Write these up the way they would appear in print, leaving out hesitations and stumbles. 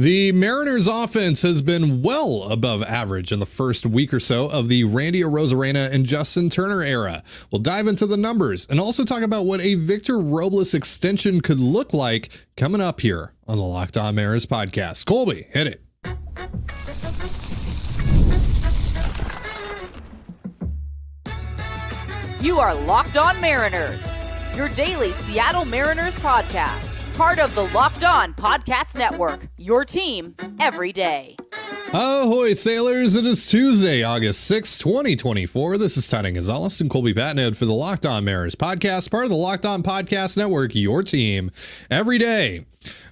The Mariners offense has been well above average in the first week or so of the Randy Arozarena and Justin Turner era. We'll dive into the numbers and also talk about what a Victor Robles extension could look like coming up here on the Locked On Mariners podcast. Colby, hit it. You are Locked On Mariners, your daily Seattle Mariners podcast. Part of the Locked On Podcast Network, your team every day. Ahoy, sailors. It is Tuesday, August 6th, 2024. This is Ty Gonzalez and Colby Patnode for the Locked On Mariners podcast, part of the Locked On Podcast Network, your team every day.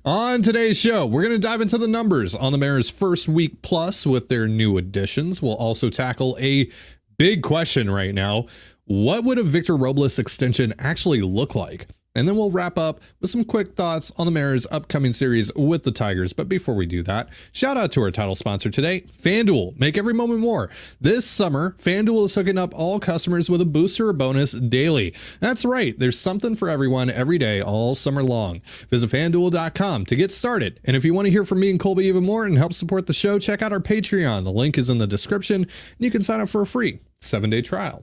On today's show, we're going to dive into the numbers on the Mariners' first week plus with their new additions. We'll also tackle a big question right now. What would a Victor Robles extension actually look like? And then we'll wrap up with some quick thoughts on the Mariners' upcoming series with the Tigers. But before we do that, shout out to our title sponsor today, FanDuel. Make every moment more. This summer, FanDuel is hooking up all customers with a booster or bonus daily. That's right. There's something for everyone every day all summer long. Visit FanDuel.com to get started. And if you want to hear from me and Colby even more and help support the show, check out our Patreon. The link is in the description. And you can sign up for a free 7-day trial.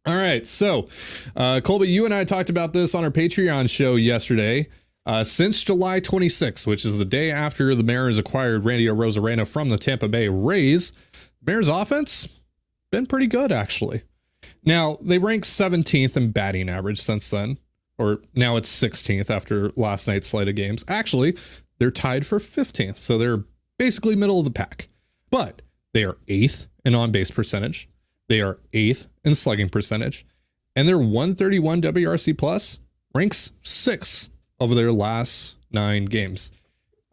All right, so Colby, you and I talked about this on our Patreon show yesterday. Since July 26th, which is the day after the Mariners acquired Randy Arozarena from the Tampa Bay Rays, the Mariners offense been pretty good, actually. Now, they ranked 17th in batting average since then, or now it's 16th after last night's slate of games. Actually, they're tied for 15th, so they're basically middle of the pack. But they are 8th in on-base percentage. They are 8th in slugging percentage, and their 131 WRC plus ranks 6th over their last 9 games.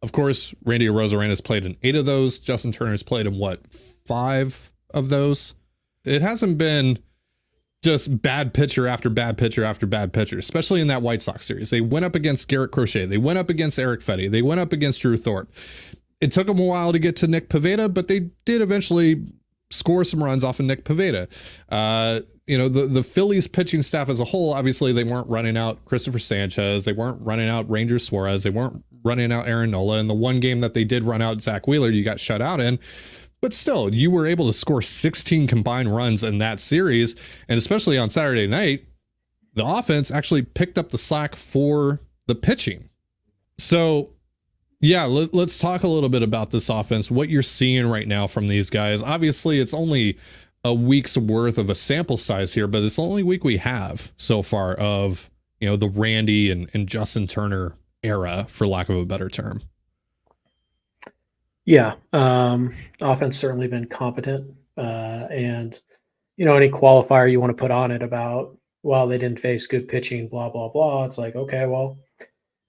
Of course, Randy Arozarena has played in 8 of those. Justin Turner has played in 5 of those. It hasn't been just bad pitcher after bad pitcher after bad pitcher, especially in that White Sox series. They went up against Garrett Crochet. They went up against Eric Fedde. They went up against Drew Thorpe. It took them a while to get to Nick Pivetta, but they did eventually score some runs off of Nick Pivetta. The Phillies pitching staff as a whole, obviously they weren't running out Christopher Sanchez. They weren't running out Ranger Suarez. They weren't running out Aaron Nola. And the one game that they did run out Zach Wheeler, you got shut out in. But still, you were able to score 16 combined runs in that series. And especially on Saturday night, the offense actually picked up the slack for the pitching. So yeah, let's talk a little bit about this offense, what you're seeing right now from these guys. Obviously, it's only a week's worth of a sample size here, but it's the only week we have so far of, the Randy and Justin Turner era, for lack of a better term. Yeah, offense certainly been competent. And, any qualifier you want to put on it about, well, they didn't face good pitching, blah, blah, blah. It's like, okay, well,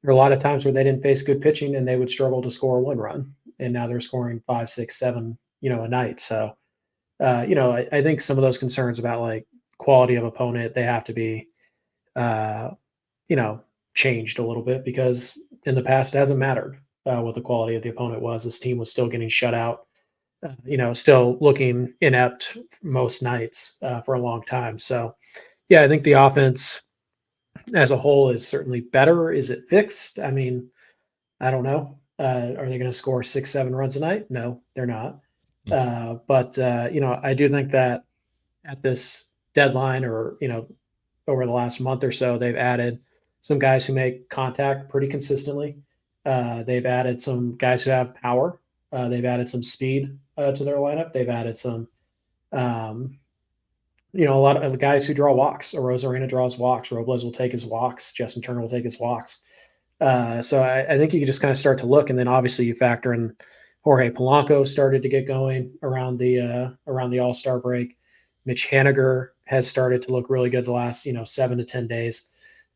there are a lot of times where they didn't face good pitching and they would struggle to score 1 run. And now they're scoring 5, 6, 7, a night. So, I think some of those concerns about like quality of opponent, they have to be, changed a little bit, because in the past it hasn't mattered what the quality of the opponent was. This team was still getting shut out, still looking inept most nights for a long time. So, yeah, I think the offense as a whole is certainly better. Is it fixed? I mean, I don't know. Are they going to score 6, 7 runs a night? No, they're not. But I do think that at this deadline, or, over the last month or so, they've added some guys who make contact pretty consistently. They've added some guys who have power. They've added some speed to their lineup. They've added some, a lot of the guys who draw walks. Arozarena draws walks. Robles will take his walks. Justin Turner will take his walks. So I think you can just kind of start to look, and then obviously you factor in Jorge Polanco started to get going around the All-Star break. Mitch Haniger has started to look really good the last 7 to 10 days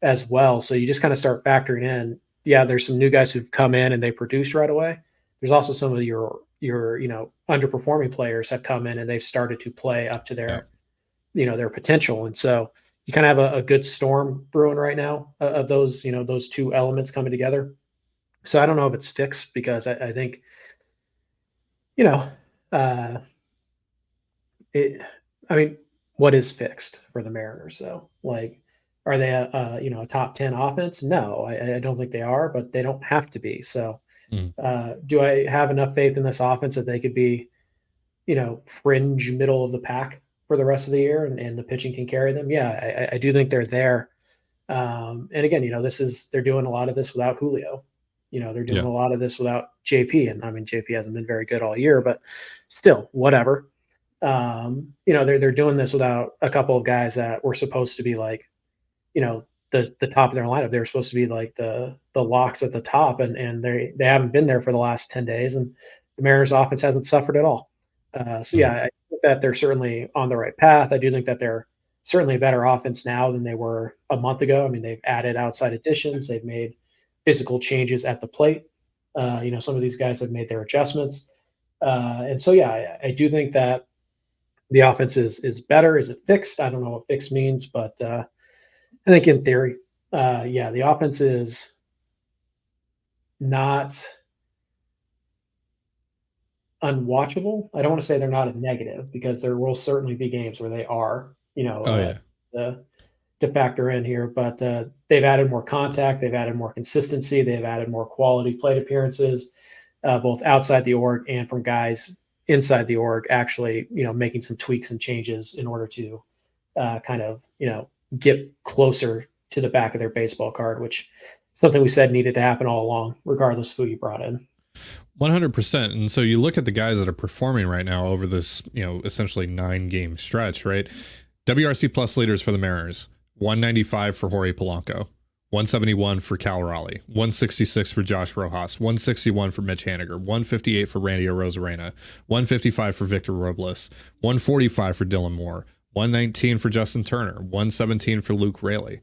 as well. So you just kind of start factoring in. Yeah, there's some new guys who've come in and they produced right away. There's also some of your underperforming players have come in and they've started to play up to their their potential. And so you kind of have a good storm brewing right now of those, those two elements coming together. So I don't know if it's fixed, because I think, what is fixed for the Mariners? So, like, are they a top 10 offense? No, I don't think they are, but they don't have to be. So Do I have enough faith in this offense that they could be, fringe middle of the pack for the rest of the year and the pitching can carry them? Yeah, I do think they're there. And again, they're doing a lot of this without Julio. They're doing a lot of this without JP. And I mean, JP hasn't been very good all year, but still, whatever. They're doing this without a couple of guys that were supposed to be like, the top of their lineup. They were supposed to be like the locks at the top, and they haven't been there for the last 10 days. And the Mariners offense hasn't suffered at all. I think that they're certainly on the right path. I do think that they're certainly a better offense now than they were a month ago. I mean, they've added outside additions. They've made physical changes at the plate. Some of these guys have made their adjustments. I do think that the offense is better. Is it fixed? I don't know what fixed means, but I think in theory, the offense is not unwatchable. I don't want to say they're not a negative, because there will certainly be games where they are, to factor in here, but they've added more contact. They've added more consistency. They've added more quality plate appearances, both outside the org and from guys inside the org, actually, making some tweaks and changes in order to get closer to the back of their baseball card, which is something we said needed to happen all along, regardless of who you brought in. 100%. And so you look at the guys that are performing right now over this, essentially 9-game stretch, right? WRC plus leaders for the Mariners, 195 for Jorge Polanco, 171 for Cal Raleigh, 166 for Josh Rojas, 161 for Mitch Haniger, 158 for Randy Arozarena, 155 for Victor Robles, 145 for Dylan Moore, 119 for Justin Turner, 117 for Luke Raley.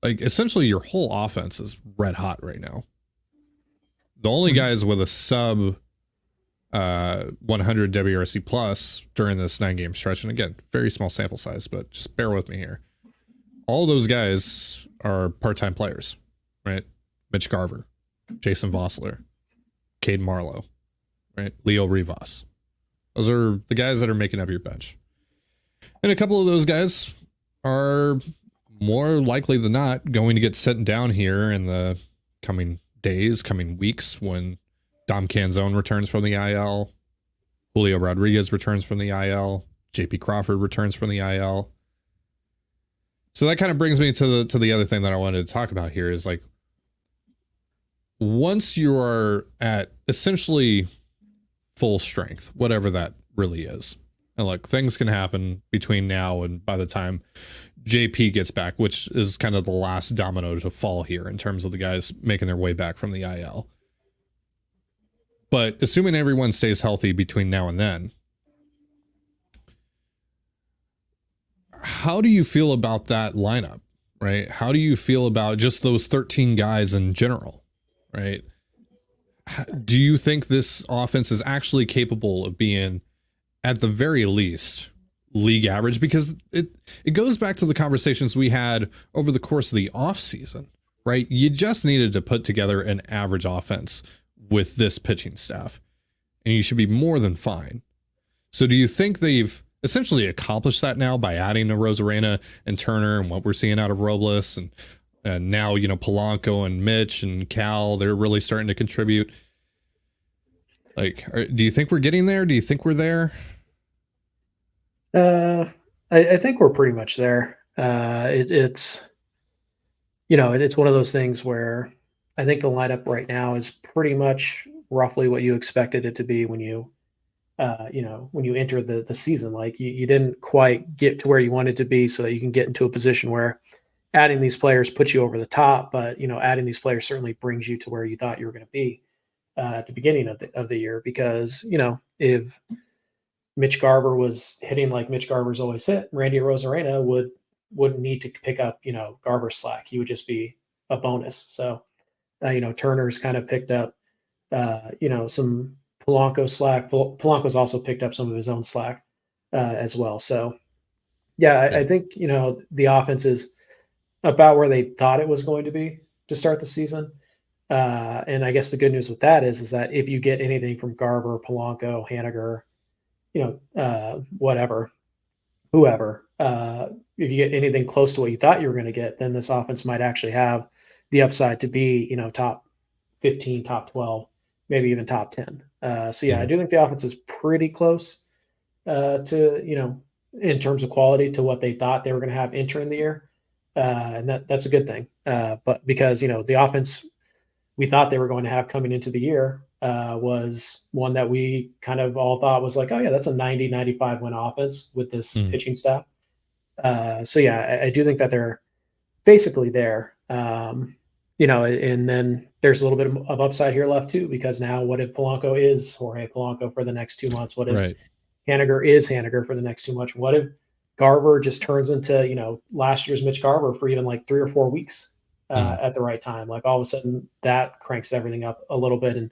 Like, essentially your whole offense is red hot right now. The only guys with a sub 100 WRC plus during this 9-game stretch, and again, very small sample size, but just bear with me here. All those guys are part-time players, right? Mitch Garver, Jason Vossler, Cade Marlowe, right? Leo Rivas. Those are the guys that are making up your bench. And a couple of those guys are more likely than not going to get sent down here in the coming days, coming weeks, when Dom Canzone returns from the IL, Julio Rodriguez returns from the IL, JP Crawford returns from the IL. So that kind of brings me to the other thing that I wanted to talk about here is, like, once you are at essentially full strength, whatever that really is, and look, things can happen between now and by the time JP gets back, which is kind of the last domino to fall here in terms of the guys making their way back from the IL. But assuming everyone stays healthy between now and then, how do you feel about that lineup, right? How do you feel about just those 13 guys in general, right? Do you think this offense is actually capable of being, at the very least, league average? Because it goes back to the conversations we had over the course of the offseason, right? You just needed to put together an average offense with this pitching staff, and you should be more than fine. So do you think they've essentially accomplished that now by adding Arozarena and Turner and what we're seeing out of Robles and now, Polanco and Mitch and Cal, they're really starting to contribute? Like, do you think we're getting there? Do you think we're there? I think we're pretty much there. It's one of those things where I think the lineup right now is pretty much roughly what you expected it to be when you enter the season. Like, you didn't quite get to where you wanted to be so that you can get into a position where adding these players puts you over the top. But, adding these players certainly brings you to where you thought you were going to be at the beginning of the year. Because, if Mitch Garver was hitting like Mitch Garver's always hit, Randy Arozarena wouldn't need to pick up, Garver's slack. He would just be a bonus. So, Turner's kind of picked up, some Polanco slack. Polanco's also picked up some of his own slack as well. So, I think, the offense is about where they thought it was going to be to start the season. And I guess the good news with that is that if you get anything from Garver, Polanco, Haniger, whoever, if you get anything close to what you thought you were going to get, then this offense might actually have the upside to be, top 15, top 12, maybe even top 10. So yeah, I do think the offense is pretty close to, in terms of quality to what they thought they were going to have entering the year. And that's a good thing. But because, the offense we thought they were going to have coming into the year was one that we kind of all thought was like, oh yeah, that's a 90, 95 win offense with this pitching staff. So yeah, I do think that they're basically there. And then there's a little bit of upside here left too, because now what if Polanco is Jorge Polanco for the next 2 months? What if Haniger is Haniger for the next 2 months? What if Garver just turns into, last year's Mitch Garver for even like 3 or 4 weeks at the right time? Like all of a sudden that cranks everything up a little bit. And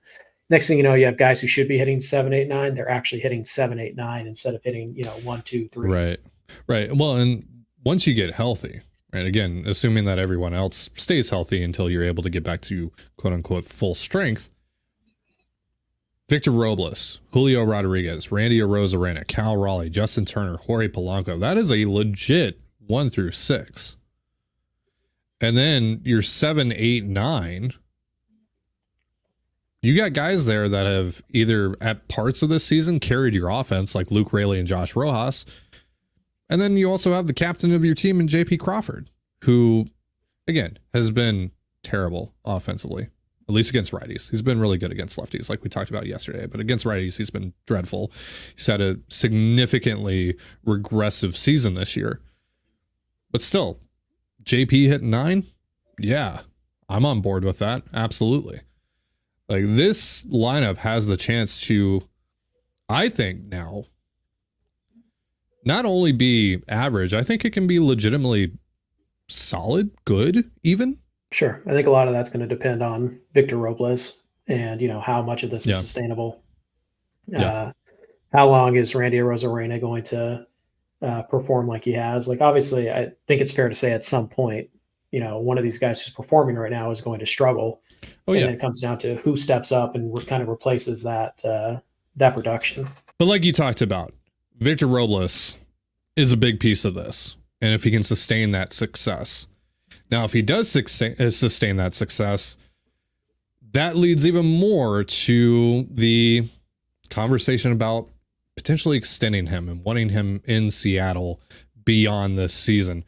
next thing you know, you have guys who should be hitting 7, 8, 9. They're actually hitting 7, 8, 9 instead of hitting, 1, 2, 3. Right. Well, and once you get healthy, right, again, assuming that everyone else stays healthy until you're able to get back to quote unquote full strength, Victor Robles, Julio Rodriguez, Randy Arozarena, Cal Raleigh, Justin Turner, Jorge Polanco, that is a legit 1 through 6. And then your 7, 8, 9, you got guys there that have either at parts of this season carried your offense, like Luke Raley and Josh Rojas. And then you also have the captain of your team in JP Crawford, who, again, has been terrible offensively, at least against righties. He's been really good against lefties, like we talked about yesterday, but against righties, he's been dreadful. He's had a significantly regressive season this year. But still, JP hitting 9? Yeah, I'm on board with that. Absolutely. Like, this lineup has the chance to, I think now, not only be average, I think it can be legitimately solid, good, even. Sure. I think a lot of that's going to depend on Victor Robles and, how much of this is sustainable. How long is Randy Arozarena going to perform like he has? Like, obviously, I think it's fair to say at some point, one of these guys who's performing right now is going to struggle. And then it comes down to who steps up and kind of replaces that production. But like you talked about, Victor Robles is a big piece of this. And if he can sustain that success. Now, if he does sustain that success, that leads even more to the conversation about potentially extending him and wanting him in Seattle beyond this season.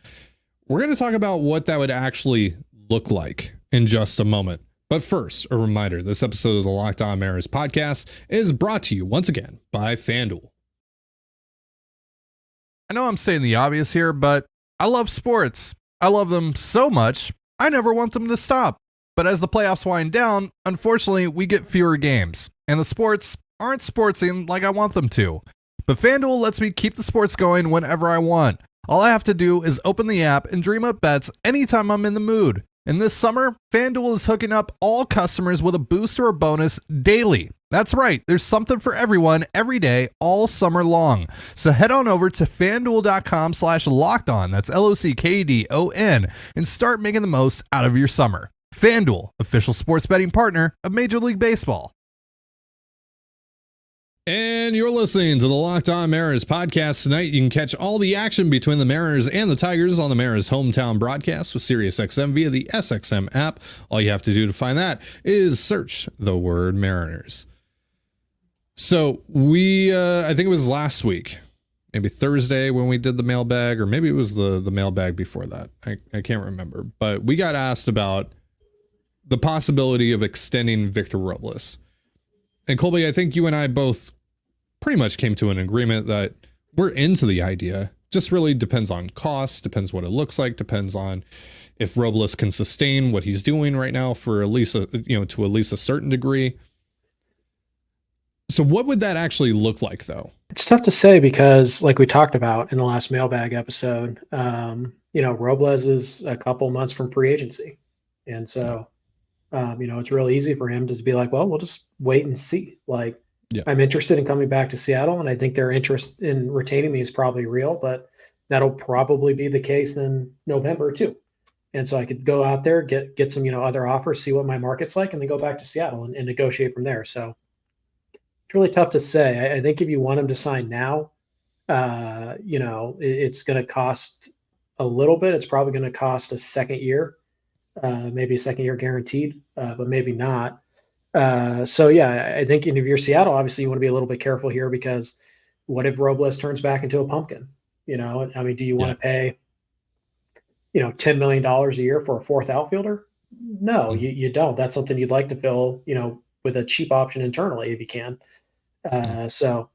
We're going to talk about what that would actually look like in just a moment. But first, a reminder, this episode of the Locked On Mariners podcast is brought to you once again by FanDuel. I know I'm saying the obvious here, but I love sports. I love them so much, I never want them to stop. But as the playoffs wind down, unfortunately, we get fewer games, and the sports aren't sportsing like I want them to. But FanDuel lets me keep the sports going whenever I want. All I have to do is open the app and dream up bets anytime I'm in the mood. And this summer, FanDuel is hooking up all customers with a boost or a bonus daily. That's right, there's something for everyone every day, all summer long. So head on over to FanDuel.com/lockedon, that's LOCKDON, and start making the most out of your summer. FanDuel, official sports betting partner of Major League Baseball. And you're listening to the Locked On Mariners podcast. Tonight, you can catch all the action between the Mariners and the Tigers on the Mariners hometown broadcast with SiriusXM via the SXM app. All you have to do to find that is search the word Mariners. So I think it was last week, maybe Thursday when we did the mailbag, or maybe it was the mailbag before that. I can't remember, but we got asked about the possibility of extending Victor Robles. And Colby, I think you and I both pretty much came to an agreement that we're into the idea. Just really depends on cost, depends what it looks like, depends on if Robles can sustain what he's doing right now for at least to at least a certain degree. So what would that actually look like, though? It's tough to say because, like we talked about in the last mailbag episode, Robles is a couple months from free agency. And so, it's really easy for him to be like, well, we'll just wait and see. Like, I'm interested in coming back to Seattle, and I think their interest in retaining me is probably real, but that'll probably be the case in November too. And so I could go out there, get some, other offers, see what my market's like, and then go back to Seattle and negotiate from there. So it's really tough to say. I think if you want him to sign now, it's going to cost a little bit. It's probably going to cost a second year, maybe a second year guaranteed, but maybe not. So yeah, I think if you're Seattle, obviously you want to be a little bit careful here because what if Robles turns back into a pumpkin? I mean, do you want to pay, $10 million a year for a fourth outfielder? No, you don't. That's something you'd like to fill, with a cheap option internally if you can. So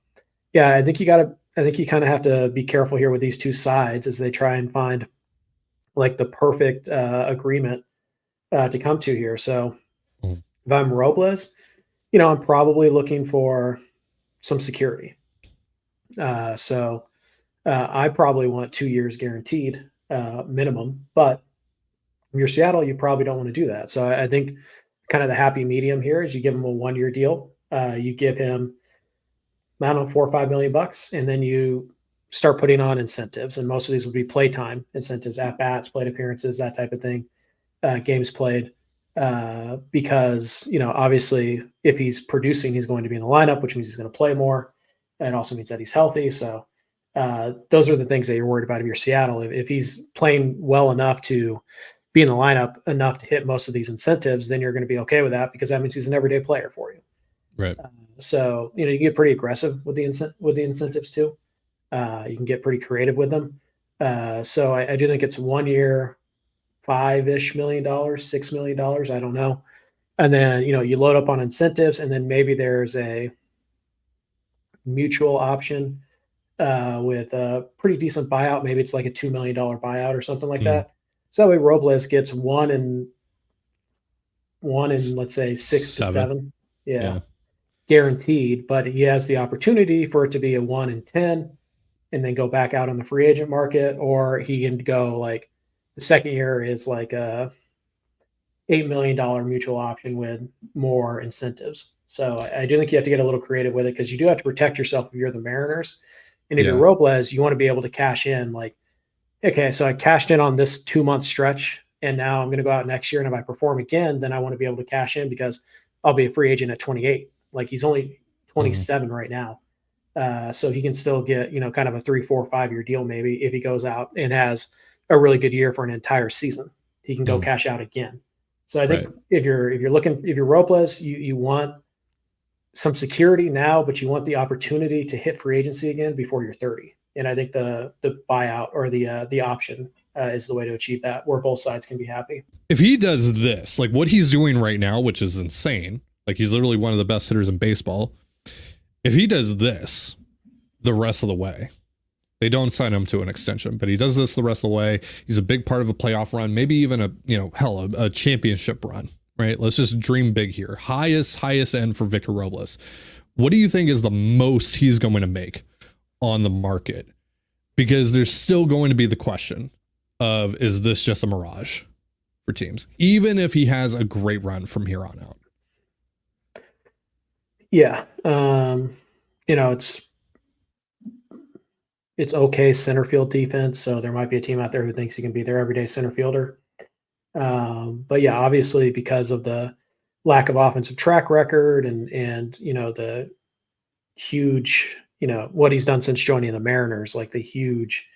yeah, I think you kind of have to be careful here with these two sides as they try and find like the perfect agreement to come to here. So if I'm Robles, I'm probably looking for some security. So I probably want 2 years guaranteed minimum, but if you're Seattle, you probably don't want to do that. So I think kind of the happy medium here is you give him a 1-year deal. You give him, I don't know, $4 or $5 million, and then you start putting on incentives. And most of these would be playtime incentives, at bats, plate appearances, that type of thing, games played. Because, obviously if he's producing, he's going to be in the lineup, which means he's going to play more. It also means that he's healthy. So those are the things that you're worried about if you're Seattle. If he's playing well enough to be in the lineup enough to hit most of these incentives, then you're going to be okay with that because that means he's an everyday player for you. Right. So, you get pretty aggressive with the incentives too. You can get pretty creative with them. So I do think it's 1 year, $5-ish million, $6 million. I don't know. And then, you load up on incentives and then maybe there's a mutual option with a pretty decent buyout. Maybe it's like a $2 million buyout or something like that. So that way Robles gets one in let's say 6 to 7. Yeah. Guaranteed, but he has the opportunity for it to be a 1 in 10 and then go back out on the free agent market, or he can go like the second year is like a $8 million mutual option with more incentives. So I do think you have to get a little creative with it because you do have to protect yourself if you're the Mariners. And if you're Robles, you want to be able to cash in like, okay, so I cashed in on this 2-month stretch and now I'm going to go out next year. And if I perform again, then I want to be able to cash in because I'll be a free agent at 28. Like he's only 27 right now. So he can still get, kind of a 3, 4, 5-year deal maybe if he goes out and has a really good year for an entire season. He can go cash out again. So I think if you're Robles, you want some security now, but you want the opportunity to hit free agency again before you're 30. And I think the buyout or the option is the way to achieve that, where both sides can be happy. If he does this, like what he's doing right now, which is insane, like he's literally one of the best hitters in baseball. If he does this the rest of the way, they don't sign him to an extension, but he does this the rest of the way. He's a big part of a playoff run, maybe even a championship run, right? Let's just dream big here. Highest end for Victor Robles. What do you think is the most he's going to make on the market? Because there's still going to be the question of, is this just a mirage for teams, even if he has a great run from here on out? Yeah. It's okay center field defense. So there might be a team out there who thinks he can be their everyday center fielder. But yeah, obviously because of the lack of offensive track record and the huge, what he's done since joining the Mariners, like the huge,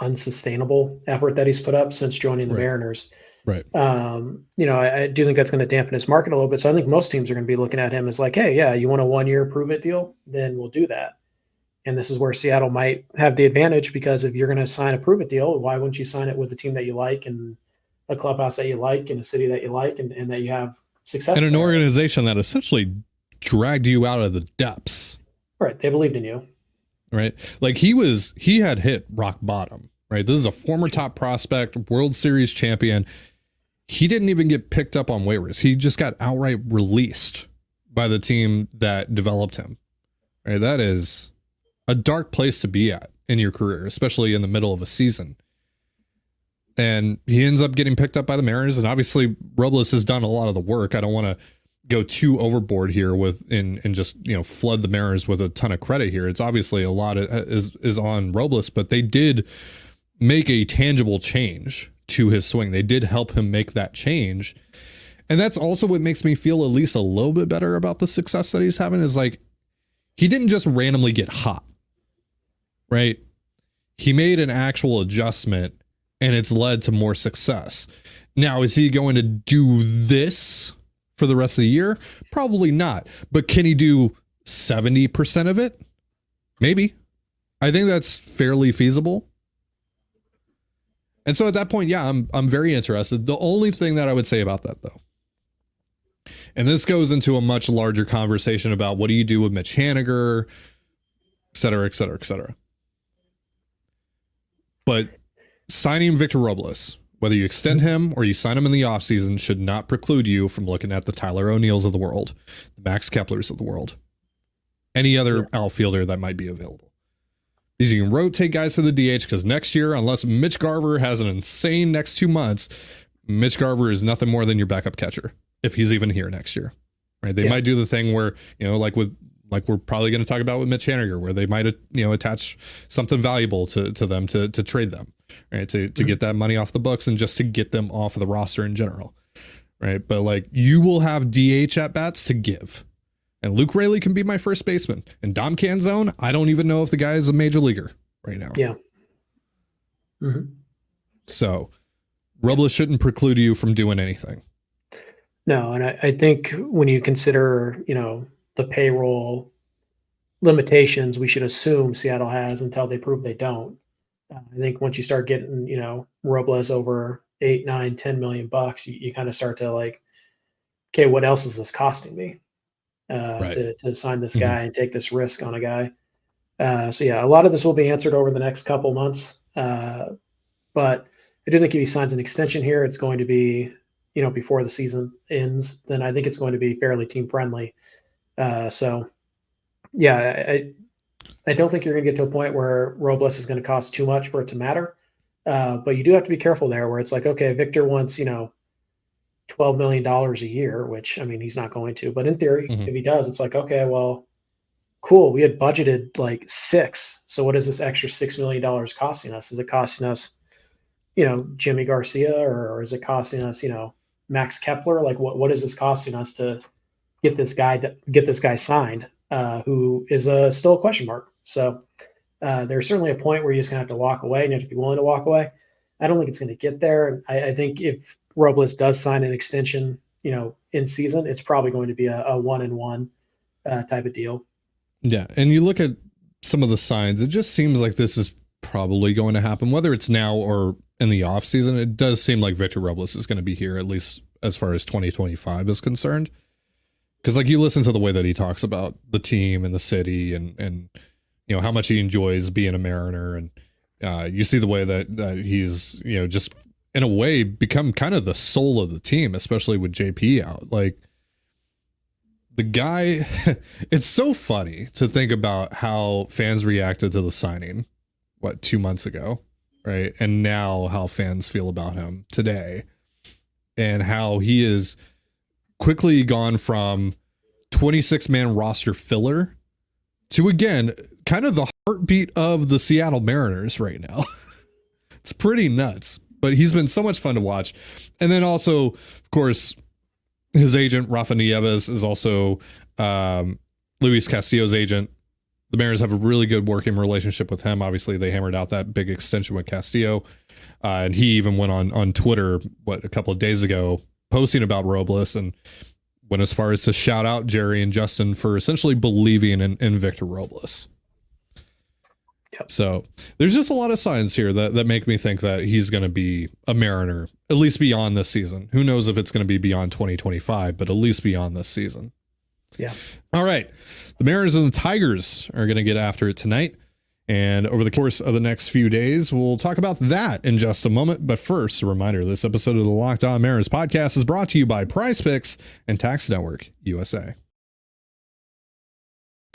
unsustainable effort that he's put up since joining the Mariners. Right. I do think that's going to dampen his market a little bit. So I think most teams are going to be looking at him as like, hey, yeah, you want a 1-year prove-it deal? Then we'll do that. And this is where Seattle might have the advantage, because if you're going to sign a prove-it deal, why wouldn't you sign it with the team that you like and a clubhouse that you like and a city that you like and that you have success and an there? Organization that essentially dragged you out of the depths. Right. They believed in you. Right. Like he had hit rock bottom, right? This is a former top prospect, World Series champion. He didn't even get picked up on waivers. He just got outright released by the team that developed him. Right? That is a dark place to be at in your career, especially in the middle of a season. And he ends up getting picked up by the Mariners. And obviously Robles has done a lot of the work. I don't want to go too overboard here and just, flood the Mariners with a ton of credit here. It's obviously a lot is on Robles, but they did make a tangible change to his swing. They did help him make that change. And that's also what makes me feel at least a little bit better about the success that he's having, is like, he didn't just randomly get hot, right? He made an actual adjustment and it's led to more success. Now, is he going to do this for the rest of the year? Probably not. But can he do 70% of it? Maybe. I think that's fairly feasible. And so at that point, yeah, I'm very interested. The only thing that I would say about that, though, and this goes into a much larger conversation about what do you do with Mitch Haniger, et cetera, et cetera, et cetera. But signing Victor Robles, whether you extend him or you sign him in the offseason, should not preclude you from looking at the Tyler O'Neills of the world, the Max Keplers of the world, any other outfielder that might be available. Because you can rotate guys to the DH, because next year, unless Mitch Garver has an insane next 2 months, Mitch Garver is nothing more than your backup catcher, if he's even here next year. Right? They might do the thing where, like we're probably going to talk about with Mitch Haniger, where they might, attach something valuable to them to trade them, right? To get that money off the books and just to get them off of the roster in general. Right. But like, you will have DH at bats to give. And Luke Raley can be my first baseman. And Dom Canzone, I don't even know if the guy is a major leaguer right now. Yeah. Mm-hmm. So Robles shouldn't preclude you from doing anything. No, and I think when you consider, the payroll limitations we should assume Seattle has until they prove they don't. I think once you start getting, Robles over $8, $9, $10 million, you kind of start to like, okay, what else is this costing me? To sign this guy and take this risk on a guy. So yeah, a lot of this will be answered over the next couple months. But I do think if he signs an extension here, it's going to be, before the season ends, then I think it's going to be fairly team friendly. So yeah, I don't think you're going to get to a point where Robles is going to cost too much for it to matter. But you do have to be careful there where it's like, okay, Victor wants, $12 million a year, which, I mean, he's not going to, but in theory, if he does, it's like, okay, well, cool. We had budgeted like 6. So what is this extra $6 million costing us? Is it costing us, Jimmy Garcia, or is it costing us, Max Kepler? Like what is this costing us to get this guy signed, who is still a question mark. So there's certainly a point where you're just gonna have to walk away and you have to be willing to walk away. I don't think it's going to get there. And I think if Robles does sign an extension, in season, it's probably going to be a 1-and-1 type of deal. Yeah. And you look at some of the signs, it just seems like this is probably going to happen, whether it's now or in the off season. It does seem like Victor Robles is going to be here, at least as far as 2025 is concerned. Because like you listen to the way that he talks about the team and the city and how much he enjoys being a Mariner, and you see the way that he's, just in a way become kind of the soul of the team, especially with JP out. Like the guy, it's so funny to think about how fans reacted to the signing, 2 months ago, right? And now how fans feel about him today, and how he is quickly gone from 26-man roster filler to, again, kind of the heartbeat of the Seattle Mariners right now. It's pretty nuts, but he's been so much fun to watch. And then also, of course, his agent, Rafa Nieves, is also Luis Castillo's agent. The Mariners have a really good working relationship with him. Obviously, they hammered out that big extension with Castillo. And he even went on Twitter, a couple of days ago, posting about Robles, and went as far as to shout out Jerry and Justin for essentially believing in Victor Robles. Yep. So there's just a lot of signs here that make me think that he's going to be a Mariner, at least beyond this season. Who knows if it's going to be beyond 2025, but at least beyond this season. Yeah. All right. The Mariners and the Tigers are going to get after it tonight. And over the course of the next few days, we'll talk about that in just a moment. But first, a reminder, this episode of the Locked On Mariners podcast is brought to you by PrizePicks and Tax Network USA.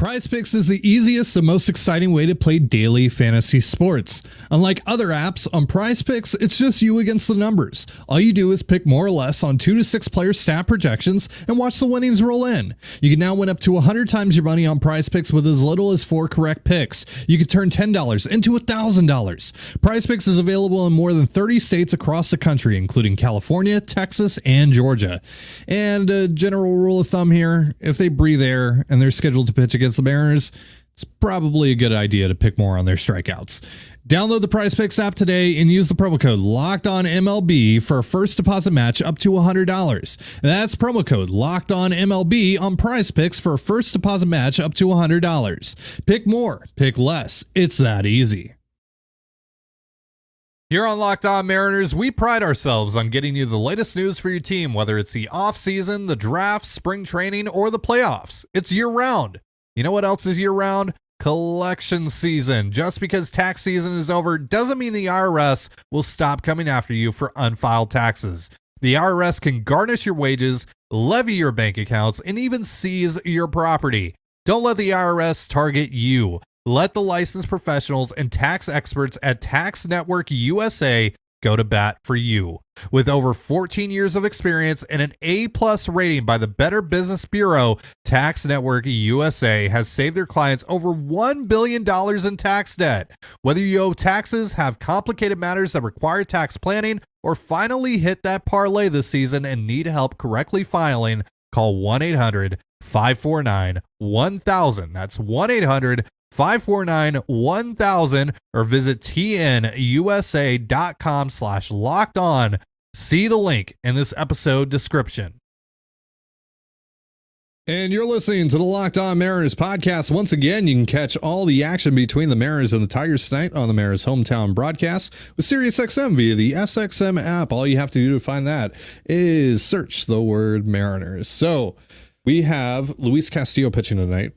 PrizePicks is the easiest and most exciting way to play daily fantasy sports. Unlike other apps, on PrizePicks, it's just you against the numbers. All you do is pick more or less on 2 to 6 player stat projections and watch the winnings roll in. You can now win up to 100 times your money on PrizePicks with as little as 4 correct picks. You can turn $10 into $1,000. PrizePicks is available in more than 30 states across the country, including California, Texas, and Georgia. And a general rule of thumb here, if they breathe air and they're scheduled to pitch against the Mariners, it's probably a good idea to pick more on their strikeouts. Download the Prize Picks app today and use the promo code LOCKEDONMLB for a first deposit match up to $100. That's promo code LOCKEDONMLB on Prize Picks for a first deposit match up to $100. Pick more, pick less. It's that easy. Here on Locked On Mariners, we pride ourselves on getting you the latest news for your team, whether it's the offseason, the draft, spring training, or the playoffs. It's year-round. You know what else is year-round? Collection season. Just because tax season is over doesn't mean the IRS will stop coming after you for unfiled taxes. The IRS can garnish your wages, levy your bank accounts, and even seize your property. Don't let the IRS target you. Let the licensed professionals and tax experts at Tax Network USA go to bat for you. With over 14 years of experience and an A+ rating by the Better Business Bureau, Tax Network USA has saved their clients over $1 billion in tax debt. Whether you owe taxes, have complicated matters that require tax planning, or finally hit that parlay this season and need help correctly filing, call 1-800-549-1000. That's 1-800-549-1000 or visit tnusa.com/lockedon. See the link in this episode description. And you're listening to the Locked On Mariners podcast. Once again, you can catch all the action between the Mariners and the Tigers tonight on the Mariners hometown broadcast with SiriusXM via the SXM app. All you have to do to find that is search the word Mariners. So we have Luis Castillo pitching tonight.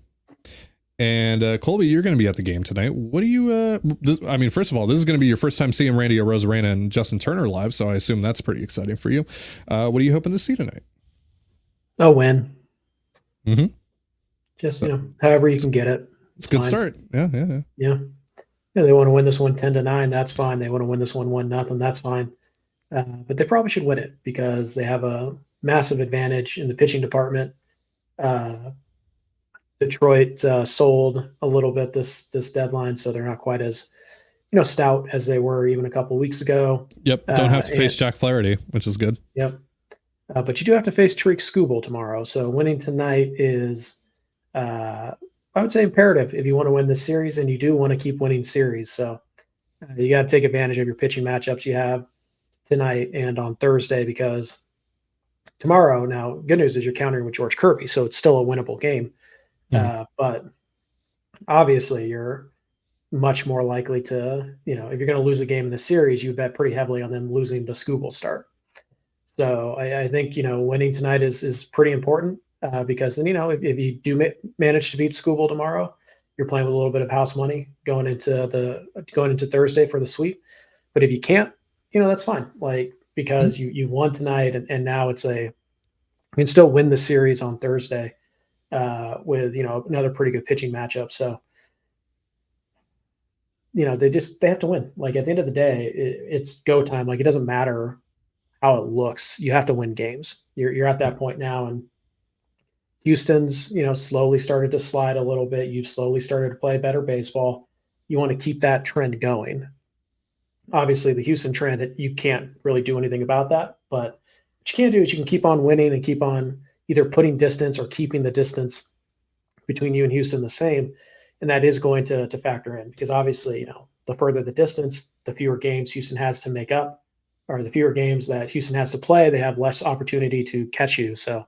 And Colby, you're going to be at the game tonight. What do you, first of all, this is going to be your first time seeing Randy Arozarena and Justin Turner live, so I assume that's pretty exciting for you. What are you hoping to see tonight? A win. Mm-hmm. Just, however you can get it. It's a good start. Yeah. They want to win this one 10-9. That's fine. They want to win this one 1-0. That's fine. But they probably should win it because they have a massive advantage in the pitching department. Detroit sold a little bit this deadline, so they're not quite as stout as they were even a couple of weeks ago. Yep, don't have to face Jack Flaherty, which is good. Yep, but you do have to face Tariq Skubal tomorrow. So winning tonight is, I would say, imperative if you want to win this series, and you do want to keep winning series. So you got to take advantage of your pitching matchups you have tonight and on Thursday, because tomorrow, now good news is you're countering with George Kirby, so it's still a winnable game. But obviously you're much more likely to, if you're going to lose a game in the series, you bet pretty heavily on them losing the Skubal start. So I think, winning tonight is pretty important because then, if you do manage to beat Skubal tomorrow, you're playing with a little bit of house money going into Thursday for the sweep. But if you can't, that's fine. Because you've won tonight and now you can still win the series on Thursday. With another pretty good pitching matchup, so they have to win. At the end of the day, it's go time. It doesn't matter how it looks; you have to win games. You're at that point now, and Houston's slowly started to slide a little bit. You've slowly started to play better baseball. You want to keep that trend going. Obviously, the Houston trend, you can't really do anything about that. But what you can do is you can keep on winning and keep on either putting distance or keeping the distance between you and Houston the same. And that is going to factor in because obviously, the further the distance, the fewer games Houston has to make up, or the fewer games that Houston has to play, they have less opportunity to catch you. So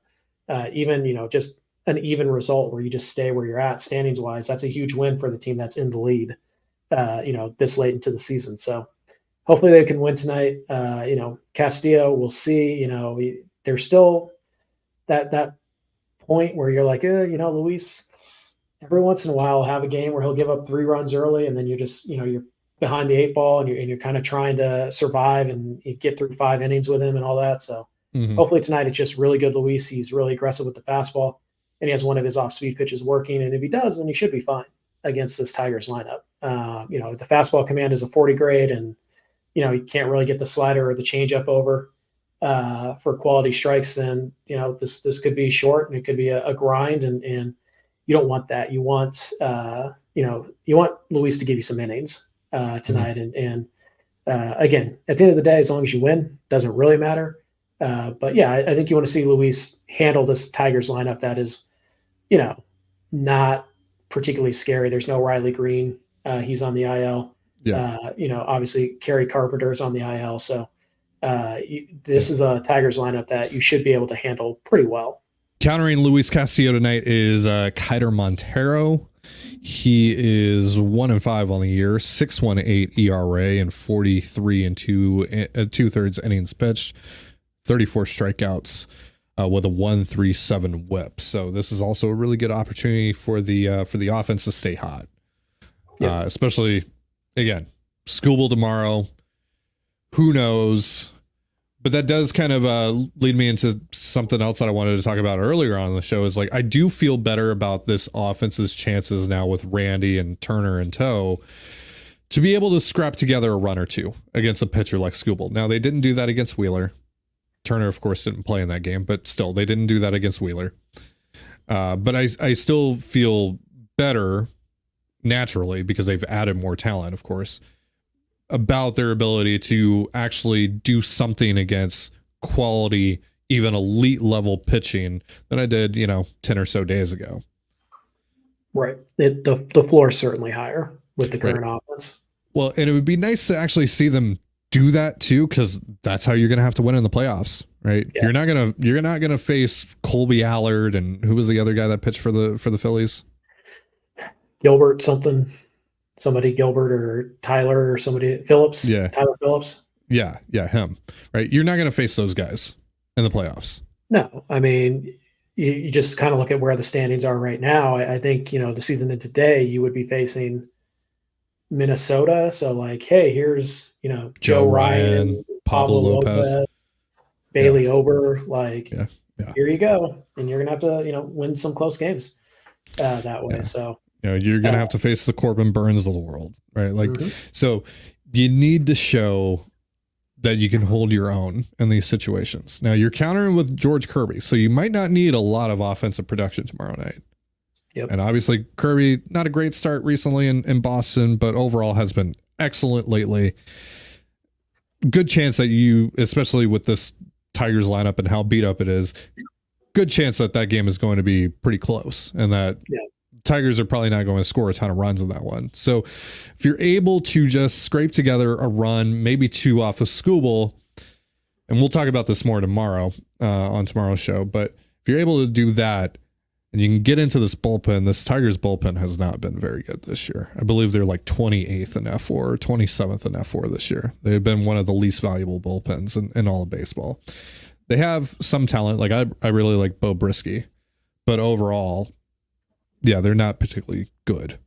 even, just an even result where you just stay where you're at standings wise, that's a huge win for the team that's in the lead, this late into the season. So hopefully they can win tonight. Castillo, we'll see, they're still that point where you're like, Luis, every once in a while will have a game where he'll give up 3 runs early, and then you're just, you're behind the 8 ball, and you're kind of trying to survive and you get through 5 innings with him and all that. So hopefully tonight it's just really good Luis. He's really aggressive with the fastball, and he has one of his off-speed pitches working. And if he does, then he should be fine against this Tigers lineup. The fastball command is a 40 grade, and you can't really get the slider or the changeup over for quality strikes, then this could be short and it could be a grind, and you don't want that. You want you want Luis to give you some innings tonight, and again, at the end of the day, as long as you win, doesn't really matter. But yeah, I think you want to see Luis handle this Tigers lineup that is not particularly scary. There's no Riley Green. He's on the IL. Obviously Kerry Carpenter's on the IL. So this is a Tigers lineup that you should be able to handle pretty well. Countering Luis Castillo tonight is Kiter Montero. He is 1-5 on the year, 6.18 ERA, and 43 and 2/3 innings pitched, 34 strikeouts, with a 1.37 WHIP. So this is also a really good opportunity for the offense to stay hot, especially again, Skubal tomorrow. Who knows? But that does kind of lead me into something else that I wanted to talk about earlier on the show is like, I do feel better about this offense's chances now with Randy and Turner in tow to be able to scrap together a run or two against a pitcher like Skubal. Now, they didn't do that against Wheeler. Turner, of course, didn't play in that game, but still, they didn't do that against Wheeler. But I still feel better naturally because they've added more talent, of course, about their ability to actually do something against quality, even elite level pitching than I did, 10 or so days ago. Right. The floor is certainly higher with the current offense. Well, and it would be nice to actually see them do that too, because that's how you're going to have to win in the playoffs, right? Yeah. You're not gonna face Colby Allard and who was the other guy that pitched for the Phillies? Somebody Gilbert or Tyler or somebody Phillips. Yeah. Tyler Phillips. Yeah, him. Right. You're not going to face those guys in the playoffs. No, I mean, you just kind of look at where the standings are right now. I think, the season of today, you would be facing Minnesota. So like, hey, here's, Joe Ryan, Pablo Lopez, Bailey Ober, like, here you go. And you're going to have to, win some close games that way. Yeah. So. You're going to have to face the Corbin Burns of the world, right? Like, So you need to show that you can hold your own in these situations. Now you're countering with George Kirby, so you might not need a lot of offensive production tomorrow night. Yep. And obviously Kirby, not a great start recently in Boston, but overall has been excellent lately. Good chance that you, especially with this Tigers lineup and how beat up it is, good chance that game is going to be pretty close and that Tigers are probably not going to score a ton of runs in that one. So if you're able to just scrape together a run, maybe two off of Skubal, and we'll talk about this more tomorrow on tomorrow's show, but if you're able to do that and you can get into this bullpen, this Tigers bullpen has not been very good this year. I believe they're like 28th in F4 or 27th in F4 this year. They've been one of the least valuable bullpens in all of baseball. They have some talent. Like I really like Bo Brisky, but overall, they're not particularly good.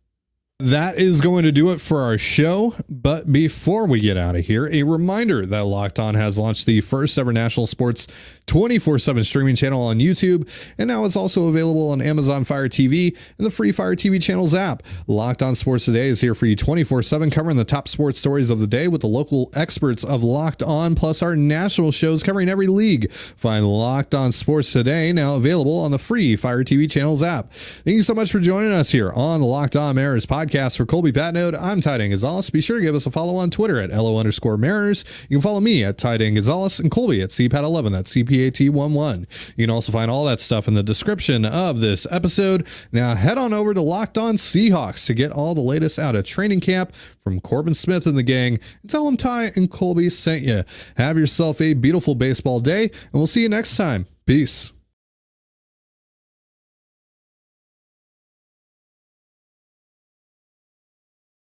That is going to do it for our show. But before we get out of here, a reminder that Locked On has launched the first ever national sports 24/7 streaming channel on YouTube. And now it's also available on Amazon Fire TV and the free Fire TV channels app. Locked On Sports Today is here for you 24/7, covering the top sports stories of the day with the local experts of Locked On, plus our national shows covering every league. Find Locked On Sports Today now available on the free Fire TV channels app. Thank you so much for joining us here on the Locked On Mariners podcast. For Colby Patnode, I'm Ty Dane Gonzalez. Be sure to give us a follow on Twitter at LO_Mariners. You can follow me at Ty Dane Gonzalez and Colby at CPAT11. That's CPAT11. You can also find all that stuff in the description of this episode. Now head on over to Locked On Seahawks to get all the latest out of training camp from Corbin Smith and the gang. And tell them Ty and Colby sent you. Have yourself a beautiful baseball day, and we'll see you next time. Peace.